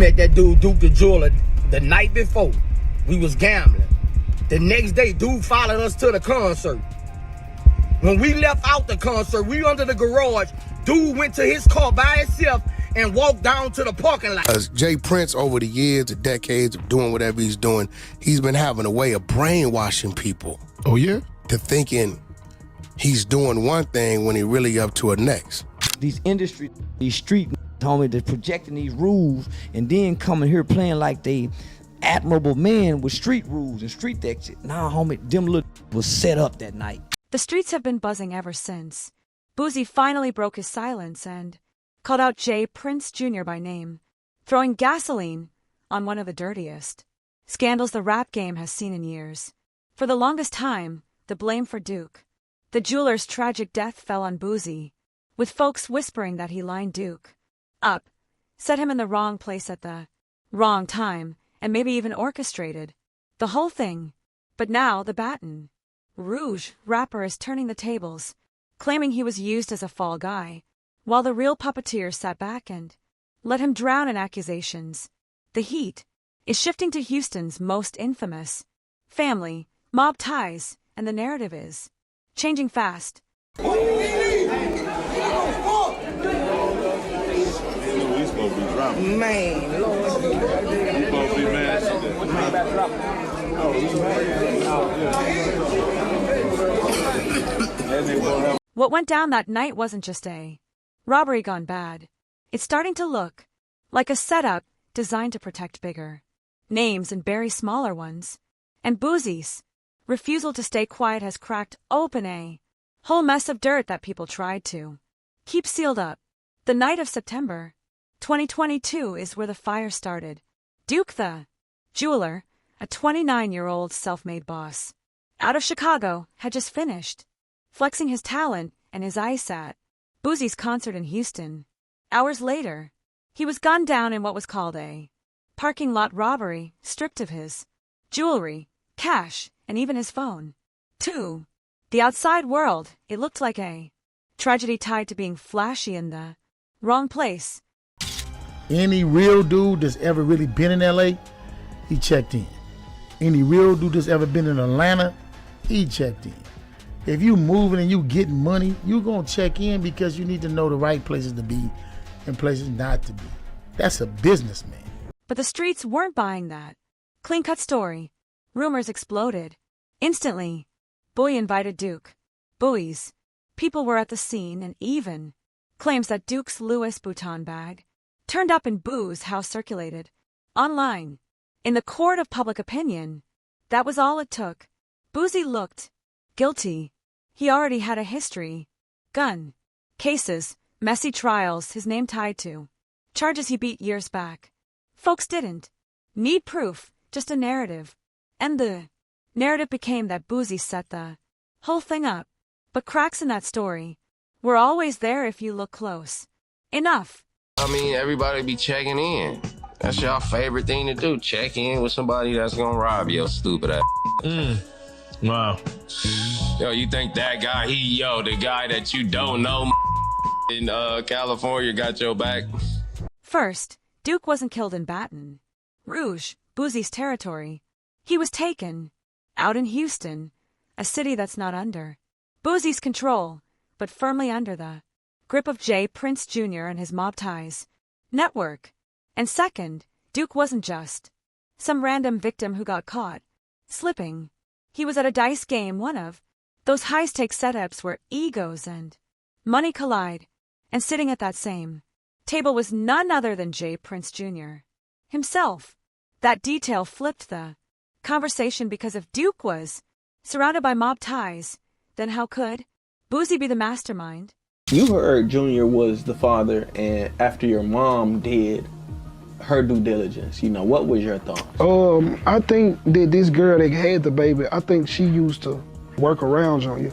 met that dude, Duke the Jeweler, the night before. We was gambling. The next day, dude followed us to the concert. When we left out the concert, we under the garage. Dude went to his car by himself and walked down to the parking lot. As Jay Prince, over the years, the decades of doing whatever he's doing, he's been having a way of brainwashing people. Oh, yeah? To thinking he's doing one thing when he really up to a next. These industry, these street homie, they're projecting these rules and then coming here playing like they admirable men with street rules and street exit. Nah, homie, them little was set up that night. The streets have been buzzing ever since. Boosie finally broke his silence and called out Jay Prince Jr. by name, throwing gasoline on one of the dirtiest scandals the rap game has seen in years. For the longest time, the blame for Duke, the jeweler's tragic death, fell on Boosie, with folks whispering that he lined Duke up, set him in the wrong place at the wrong time, and maybe even orchestrated the whole thing. But now the Baton Rouge rapper is turning the tables, claiming he was used as a fall guy, while the real puppeteer sat back and let him drown in accusations. The heat is shifting to Houston's most infamous family, mob ties, and the narrative is changing fast. Man, Lord. What went down that night wasn't just a robbery gone bad. It's starting to look like a setup designed to protect bigger names and bury smaller ones. And Boosie's refusal to stay quiet has cracked open a whole mess of dirt that people tried to keep sealed up. The night of September 2022 is where the fire started. Duke the jeweler, a 29-year-old self-made boss out of Chicago, had just finished flexing his talent and his ice at Boosie's concert in Houston. Hours later, he was gunned down in what was called a parking lot robbery, stripped of his jewelry, cash, and even his phone. To the outside world, it looked like a tragedy tied to being flashy in the wrong place. Any real dude that's ever really been in LA, he checked in. Any real dude that's ever been in Atlanta, he checked in. If you moving and you getting money, you gonna check in because you need to know the right places to be and places not to be. That's a businessman. But the streets weren't buying that clean-cut story. Rumors exploded. Instantly, Bowie invited Duke. Bowie's people were at the scene, and even claims that Duke's Louis Vuitton bag turned up in Boo's house circulated online. In the court of public opinion, that was all it took. Boosie looked guilty. He already had a history. Gun cases, messy trials, his name tied to charges he beat years back. Folks didn't need proof, just a narrative. And the narrative became that Boosie set the whole thing up. But cracks in that story were always there if you look close enough. I mean, everybody be checking in. That's your favorite thing to do. Check in with somebody that's gonna rob your stupid ass. Wow. Yo, you think that guy, the guy that you don't know in California got your back? First, Duke wasn't killed in Baton Rouge, Boosie's territory. He was taken out in Houston, a city that's not under Boosie's control, but firmly under the grip of Jay Prince Jr. and his mob ties network. And second, Duke wasn't just some random victim who got caught slipping. He was at a dice game, one of those high-stakes setups where egos and money collide. And sitting at that same table was none other than Jay Prince Jr. himself. That detail flipped the conversation, because if Duke was surrounded by mob ties, then how could Boosie be the mastermind? You heard Junior was the father, and after your mom did her due diligence, what was your thoughts? I think that this girl that had the baby, I think she used to work around Junior.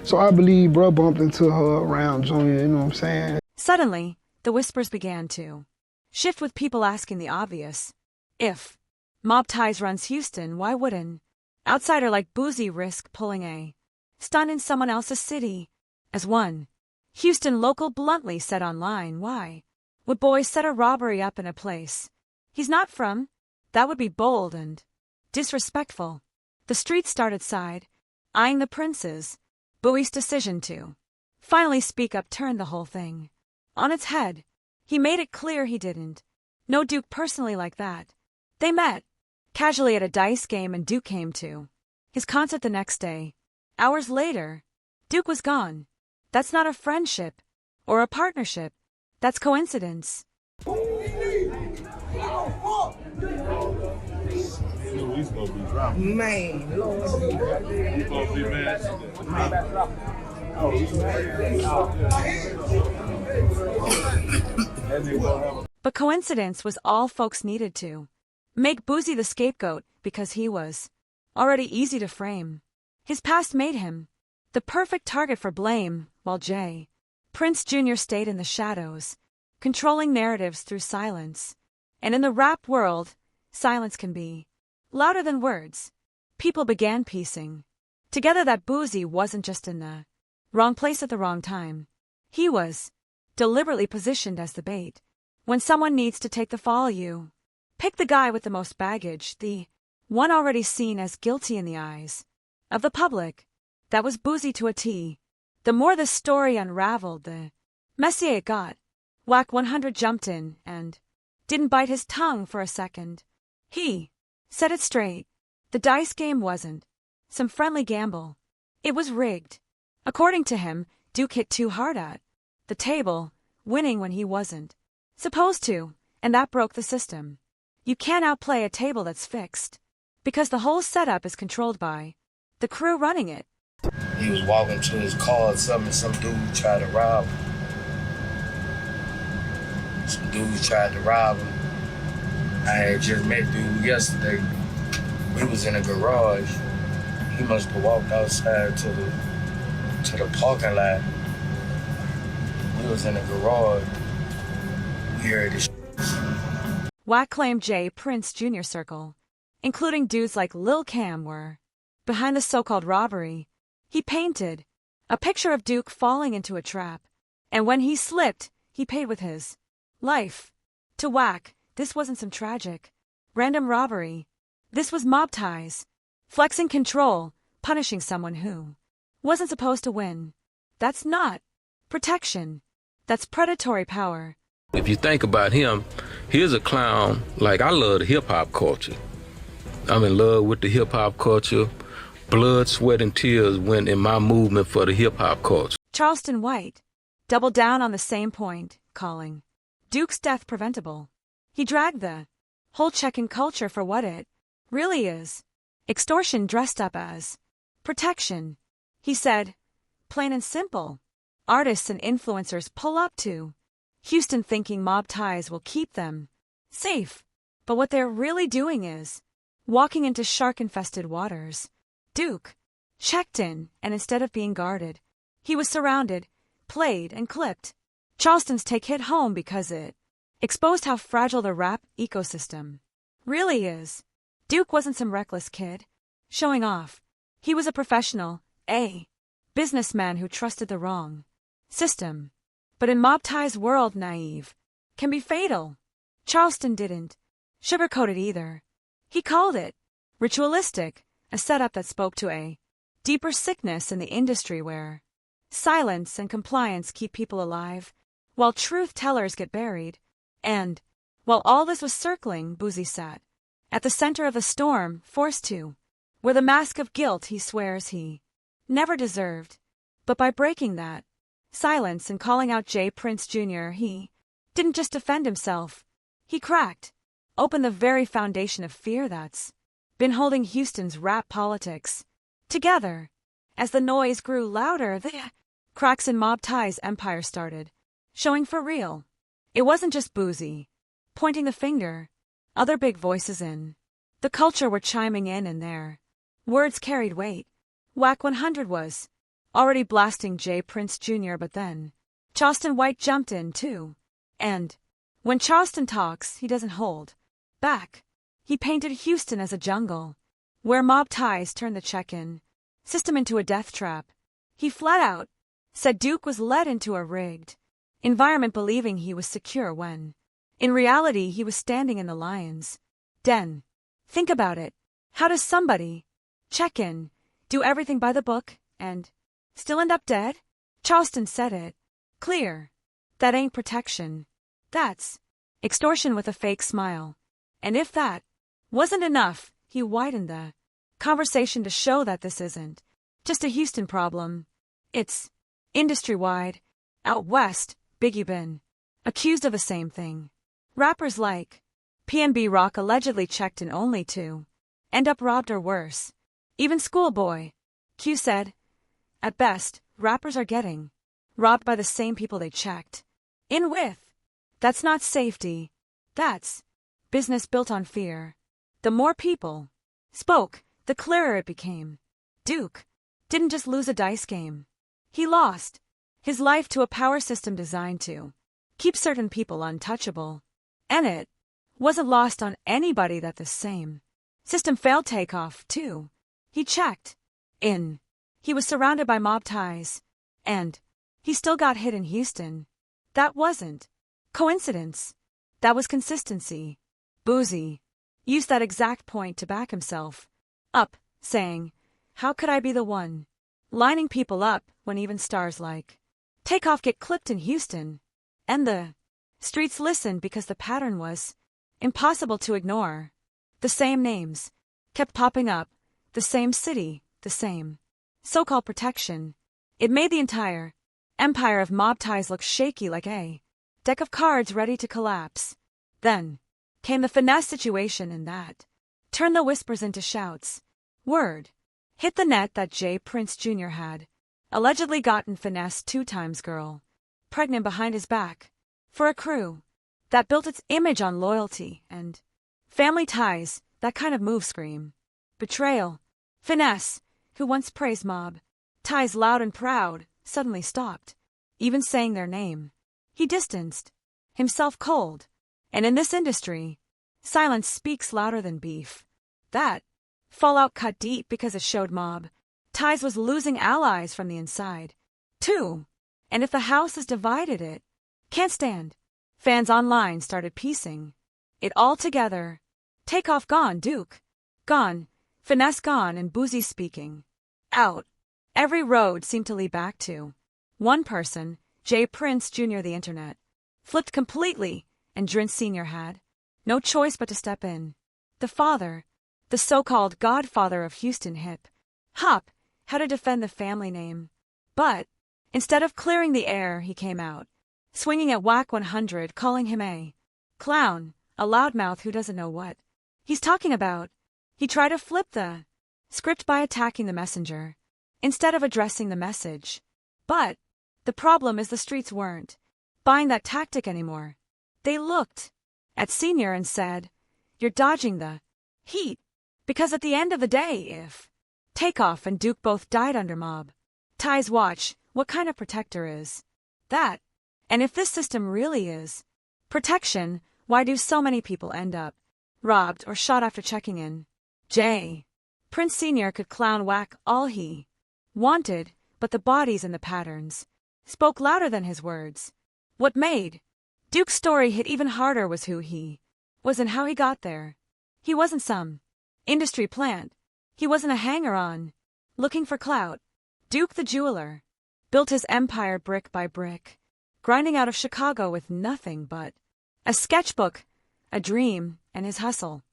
So I believe bro bumped into her around Junior, you know what I'm saying? Suddenly, the whispers began to shift, with people asking the obvious. If mob ties runs Houston, why would an outsider like Boosie risk pulling a stunt in someone else's city? As one Houston local bluntly said online, why would boys set a robbery up in a place He's not from. That would be bold and disrespectful. The street started side, eyeing the princes. Bowie's decision to finally speak up turned the whole thing on its head. He made it clear he didn't know Duke personally like that. They met casually at a dice game and Duke came to his concert the next day. Hours later, Duke was gone. That's not a friendship or a partnership. That's coincidence. Man, But coincidence was all folks needed to make Boosie the scapegoat because he was already easy to frame. His past made him the perfect target for blame, while J. Prince Jr. stayed in the shadows, controlling narratives through silence. And in the rap world, silence can be louder than words. People began piecing together that Boosie wasn't just in the wrong place at the wrong time. He was deliberately positioned as the bait. When someone needs to take the fall, you pick the guy with the most baggage, the one already seen as guilty in the eyes of the public. That was Boosie to a T. The more the story unraveled, the messier it got. Wack 100 jumped in and didn't bite his tongue for a second. He set it straight. The dice game wasn't some friendly gamble. It was rigged. According to him, Duke hit too hard at the table, winning when he wasn't supposed to, and that broke the system. You can't outplay a table that's fixed, because the whole setup is controlled by the crew running it. he was walking to his car or something, some dude tried to rob him. Some dudes tried to rob him. I had just met dude yesterday. We was in a garage. He must have walked outside to the parking lot. We was in a garage. We heard this. Wack claimed J. Prince Jr. circle, including dudes like Lil Cam, were behind the so-called robbery. He painted a picture of Duke falling into a trap, and when he slipped, he paid with his life. To Wack, this wasn't some tragic, random robbery. This was mob ties, flexing control, punishing someone who wasn't supposed to win. That's not protection. That's predatory power. If you think about him, here's a clown. Like, I love the hip-hop culture. I'm in love with the hip-hop culture. Blood, sweat, and tears went in my movement for the hip-hop culture. Charleston White doubled down on the same point, calling Duke's death preventable. He dragged the whole check-in culture for what it really is. Extortion dressed up as protection. He said, plain and simple. Artists and influencers pull up to Houston thinking mob ties will keep them safe. But what they're really doing is walking into shark-infested waters. Duke checked in, and instead of being guarded, he was surrounded, played, and clipped. Charleston's take hit home because it exposed how fragile the rap ecosystem really is. Duke wasn't some reckless kid showing off. He was a professional, a businessman who trusted the wrong system. But in mob ties world, naive can be fatal. Charleston didn't sugarcoat it either. He called it ritualistic, a setup that spoke to a deeper sickness in the industry where silence and compliance keep people alive, while truth tellers get buried. And while all this was circling, Boosie sat at the center of the storm, forced to wear the mask of guilt he swears he never deserved. But by breaking that silence and calling out J. Prince Jr., he didn't just defend himself. He cracked open the very foundation of fear that's been holding Houston's rap politics together. As the noise grew louder, the cracks in mob ties' empire started showing for real. It wasn't just Boosie pointing the finger. Other big voices in the culture were chiming in, and their words carried weight. Wack 100 was already blasting J. Prince Jr., but then Charleston White jumped in too. And when Charleston talks, he doesn't hold back. He painted Houston as a jungle, where mob ties turned the check-in system into a death trap. He flat out said Duke was led into a rigged environment, believing he was secure when In reality, he was standing in the lion's den. Think about it. How does somebody check in, do everything by the book, and still end up dead? Charleston said it. Clear. That ain't protection. That's extortion with a fake smile. And if that wasn't enough, he widened the conversation to show that this isn't just a Houston problem. It's industry-wide. Out west, Biggie been accused of the same thing. Rappers like PNB Rock allegedly checked in only to end up robbed or worse. Even Schoolboy Q said, at best, rappers are getting robbed by the same people they checked in with. That's not safety. That's business built on fear. The more people spoke, the clearer it became. Duke didn't just lose a dice game. He lost his life to a power system designed to keep certain people untouchable. And it wasn't lost on anybody that the same system failed Takeoff, too. He checked in. He was surrounded by mob ties. And he still got hit in Houston. That wasn't coincidence. That was consistency. Boosie used that exact point to back himself up, saying, how could I be the one lining people up when even stars like Takeoff get clipped in Houston? And the streets listened because the pattern was impossible to ignore. The same names kept popping up, the same city, the same so-called protection. It made the entire empire of mob ties look shaky like a deck of cards ready to collapse. Then came the finesse situation, and that turned the whispers into shouts. Word hit the net that J. Prince Jr. had allegedly gotten finesse 2 times girl pregnant behind his back for a crew that built its image on loyalty and family ties. That kind of move scream betrayal. Finesse, who once praised mob ties loud and proud, suddenly stopped even saying their name. He distanced himself cold. And in this industry, silence speaks louder than beef. That fallout cut deep because it showed mob ties was losing allies from the inside, too. And if the house is divided, it can't stand. Fans online started piecing it all together. Takeoff gone, Duke gone, finesse gone, and Boosie speaking out. Every road seemed to lead back to one person, J. Prince Jr. The internet flipped completely, and Drin Sr. had no choice but to step in. The father, the so-called godfather of Houston hip hop, had to defend the family name. But instead of clearing the air, he came out swinging at Wack 100, calling him a clown, a loudmouth who doesn't know what he's talking about. He tried to flip the script by attacking the messenger instead of addressing the message. But the problem is the streets weren't buying that tactic anymore. They looked at Senior and said, you're dodging the heat. Because at the end of the day, if Takeoff and Duke both died under mob ties, watch what kind of protector is that. And if this system really is protection, why do so many people end up robbed or shot after checking in? J. Prince Sr. could clown Wack all he wanted, but the bodies and the patterns spoke louder than his words. What made Duke's story hit even harder was who he was and how he got there. He wasn't some industry plant. He wasn't a hanger-on looking for clout. Duke the jeweler built his empire brick by brick, grinding out of Chicago with nothing but a sketchbook, a dream, and his hustle.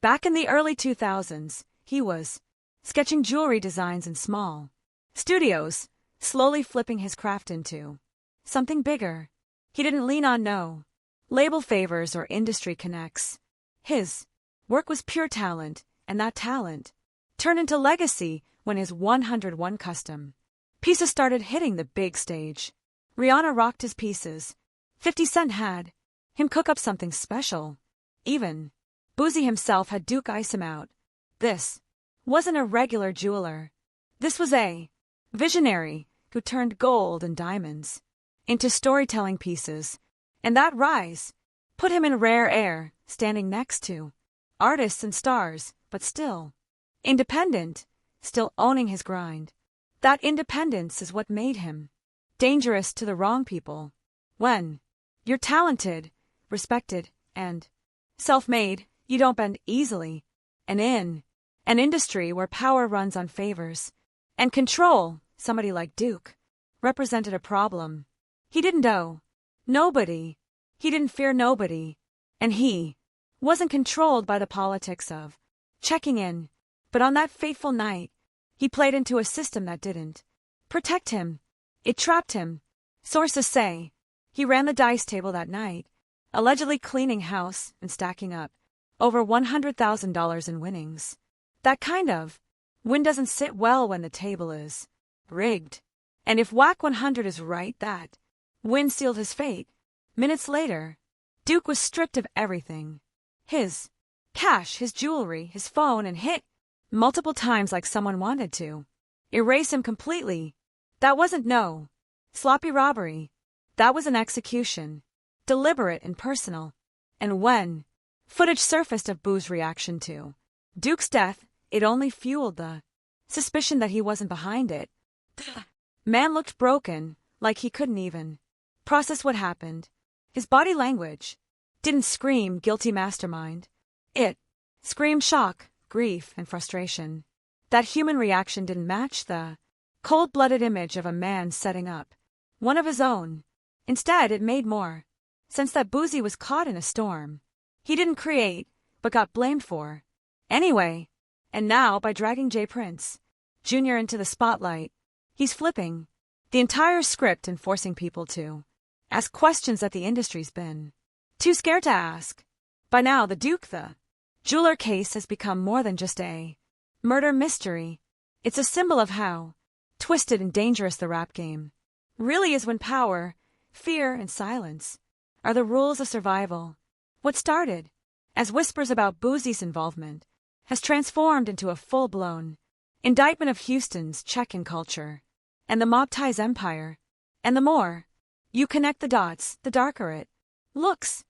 Back in the early 2000s, he was sketching jewelry designs in small studios, slowly flipping his craft into something bigger. He didn't lean on no label favors or industry connects. His work was pure talent, and that talent turned into legacy when his 101 custom pieces started hitting the big stage. Rihanna rocked his pieces. 50 Cent had him cook up something special. Even Boosie himself had Duke ice him out. This wasn't a regular jeweler. This was a visionary who turned gold and diamonds into storytelling pieces. And that rise put him in rare air, standing next to artists and stars, but still independent, still owning his grind. That independence is what made him dangerous to the wrong people. When you're talented, respected, and self-made, you don't bend easily. And in an industry where power runs on favors and control, somebody like Duke represented a problem. He didn't owe nobody. He didn't fear nobody. And he wasn't controlled by the politics of checking in. But on that fateful night, he played into a system that didn't protect him. It trapped him. Sources say he ran the dice table that night, allegedly cleaning house and stacking up over $100,000 in winnings. That kind of win doesn't sit well when the table is rigged. And if Wack 100 is right, that win sealed his fate. Minutes later, Duke was stripped of everything. His cash, his jewelry, his phone, and hit multiple times like someone wanted to erase him completely. That wasn't no sloppy robbery. That was an execution, deliberate and personal. And when footage surfaced of Boo's reaction to Duke's death, it only fueled the suspicion that he wasn't behind it. The man looked broken, like he couldn't even process what happened. His body language didn't scream guilty mastermind. It screamed shock, grief, and frustration. That human reaction didn't match the cold-blooded image of a man setting up one of his own. Instead, it made more sense that Boosie was caught in a storm he didn't create, but got blamed for anyway. And now, by dragging J. Prince Jr. into the spotlight, he's flipping the entire script and forcing people to ask questions that the industry's been too scared to ask. By now, the Duke the jeweler case has become more than just a murder mystery. It's a symbol of how twisted and dangerous the rap game really is when power, fear, and silence are the rules of survival. What started as whispers about Boosie's involvement has transformed into a full-blown indictment of Houston's check-in culture and the mob ties empire. And the more you connect the dots, the darker it looks.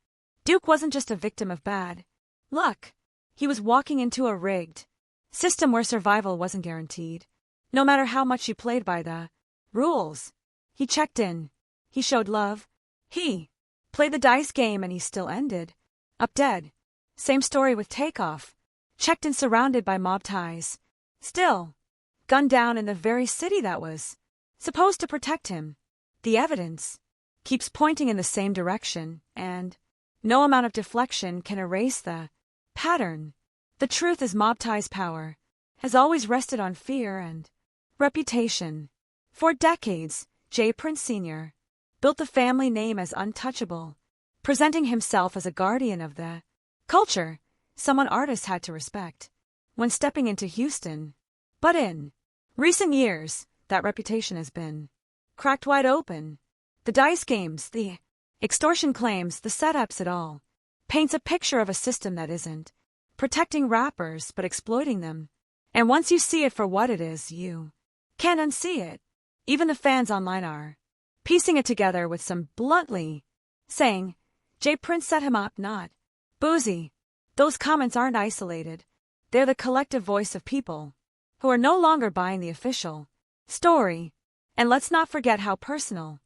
Duke wasn't just a victim of bad luck. He was walking into a rigged system where survival wasn't guaranteed. No matter how much you played by the rules. He checked in. He showed love. He played the dice game, and he still ended up dead. Same story with Takeoff. Checked in, surrounded by mob ties. Still gunned down in the very city that was supposed to protect him. The evidence keeps pointing in the same direction, and no amount of deflection can erase the pattern. The truth is, mob ties power has always rested on fear and reputation. For decades, J. Prince Sr. built the family name as untouchable, presenting himself as a guardian of the culture, someone artists had to respect when stepping into Houston. But in recent years, that reputation has been cracked wide open. The dice games, the extortion claims, the setups, it all paints a picture of a system that isn't protecting rappers but exploiting them. And once you see it for what it is, you can't unsee it. Even the fans online are piecing it together, with some bluntly saying J. Prince set him up, not Boosie. Those comments aren't isolated. They're the collective voice of people who are no longer buying the official story. And let's not forget how personal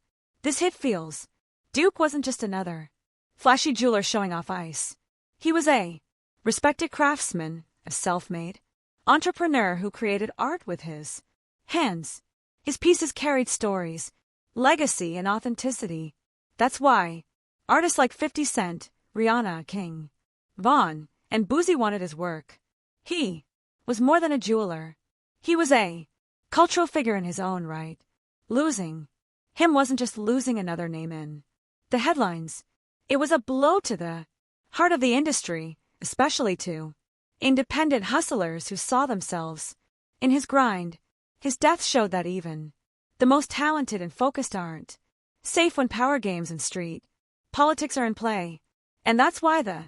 this hit feels. Duke wasn't just another flashy jeweler showing off ice. He was a respected craftsman, a self-made entrepreneur who created art with his hands. His pieces carried stories, legacy, and authenticity. That's why artists like 50 Cent, Rihanna, King Von, and Boosie wanted his work. He was more than a jeweler. He was a cultural figure in his own right. Losing him wasn't just losing another name in the headlines. It was a blow to the heart of the industry, especially to independent hustlers who saw themselves in his grind. His death showed that even the most talented and focused aren't safe when power games and street politics are in play. And that's why the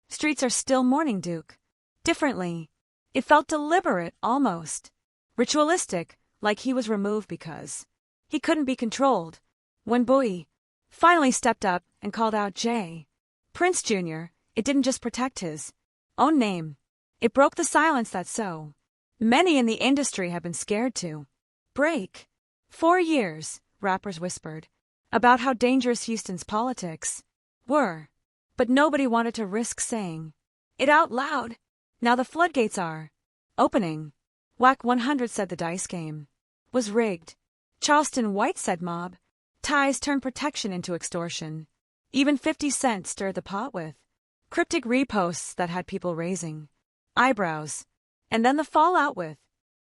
streets are still mourning Duke differently. It felt deliberate, almost ritualistic, like he was removed because he couldn't be controlled. When Bowie finally stepped up and called out J. Prince Jr., it didn't just protect his own name. It broke the silence that so many in the industry have been scared to break. For years, rappers whispered about how dangerous Houston's politics were. But nobody wanted to risk saying it out loud. Now the floodgates are opening. Wack 100 said the dice game was rigged. Charleston White said mob ties turned protection into extortion. Even 50 Cent stirred the pot with cryptic reposts that had people raising eyebrows. And then the fallout with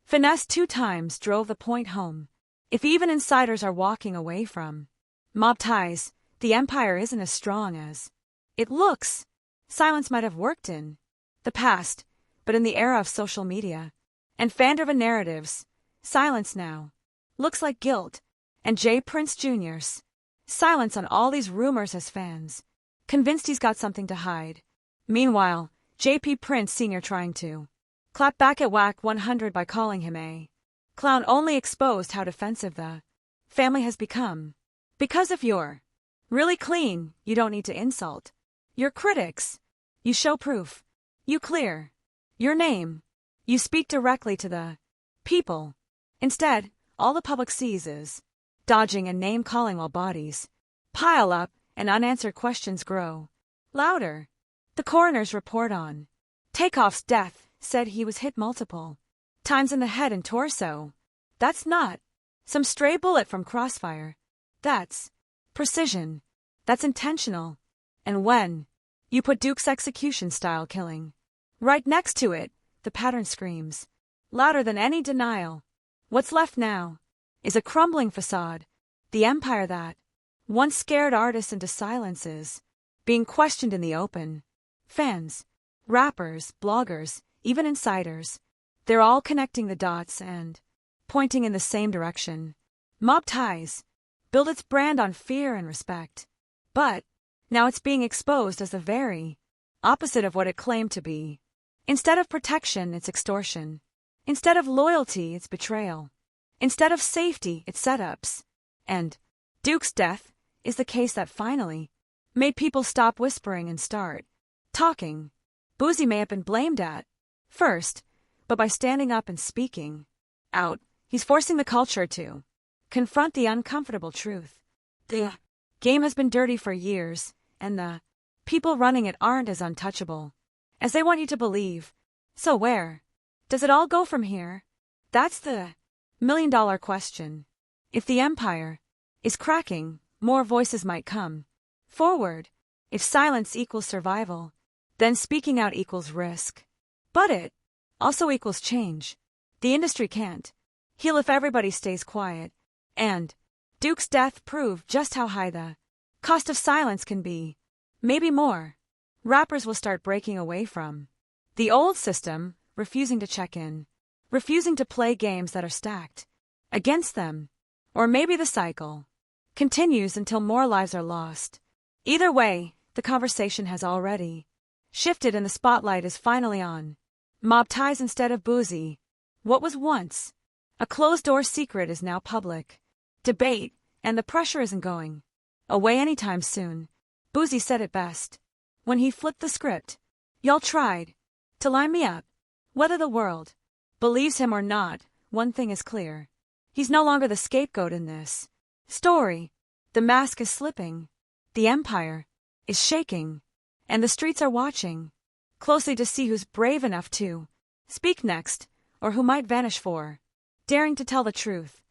finesse 2 times drove the point home. If even insiders are walking away from mob ties, the empire isn't as strong as it looks. Silence might have worked in the past, but in the era of social media and fan-driven narratives, silence now looks like guilt. And J. Prince Jr.'s silence on all these rumors has fans convinced he's got something to hide. Meanwhile, J.P. Prince Sr. trying to clap back at Wack 100 by calling him a clown only exposed how defensive the family has become. Because if you're really clean, you don't need to insult your critics. You show proof. You clear your name. You speak directly to the people. Instead, all the public sees is dodging and name-calling while bodies pile up and unanswered questions grow louder. The coroner's report on Takeoff's death said he was hit multiple times in the head and torso. That's not some stray bullet from crossfire. That's precision. That's intentional. And when you put Duke's execution-style killing right next to it, the pattern screams louder than any denial. What's left now is a crumbling facade. The empire that once scared artists into silences, being questioned in the open. Fans, rappers, bloggers, even insiders, they're all connecting the dots and pointing in the same direction. Mob ties build its brand on fear and respect. But now it's being exposed as the very opposite of what it claimed to be. Instead of protection, it's extortion. Instead of loyalty, it's betrayal. Instead of safety, it's setups. And Duke's death is the case that finally made people stop whispering and start talking. Boosie may have been blamed at first, but by standing up and speaking out, he's forcing the culture to confront the uncomfortable truth. The game has been dirty for years, and the people running it aren't as untouchable as they want you to believe. So where does it all go from here? That's the million-dollar question. If the empire is cracking, more voices might come forward. If silence equals survival, then speaking out equals risk. But it also equals change. The industry can't heal if everybody stays quiet. And Duke's death proved just how high the cost of silence can be. Maybe more. Rappers will start breaking away from the old system, refusing to check in, refusing to play games that are stacked against them. Or maybe the cycle continues until more lives are lost. Either way, the conversation has already shifted and the spotlight is finally on mob ties instead of Boosie. What was once a closed-door secret is now public debate, and the pressure isn't going away anytime soon. Boosie said it best when he flipped the script. Y'all tried to line me up. Whether the world believes him or not, one thing is clear. He's no longer the scapegoat in this story. The mask is slipping. The empire is shaking. And the streets are watching closely to see who's brave enough to speak next, or who might vanish for daring to tell the truth.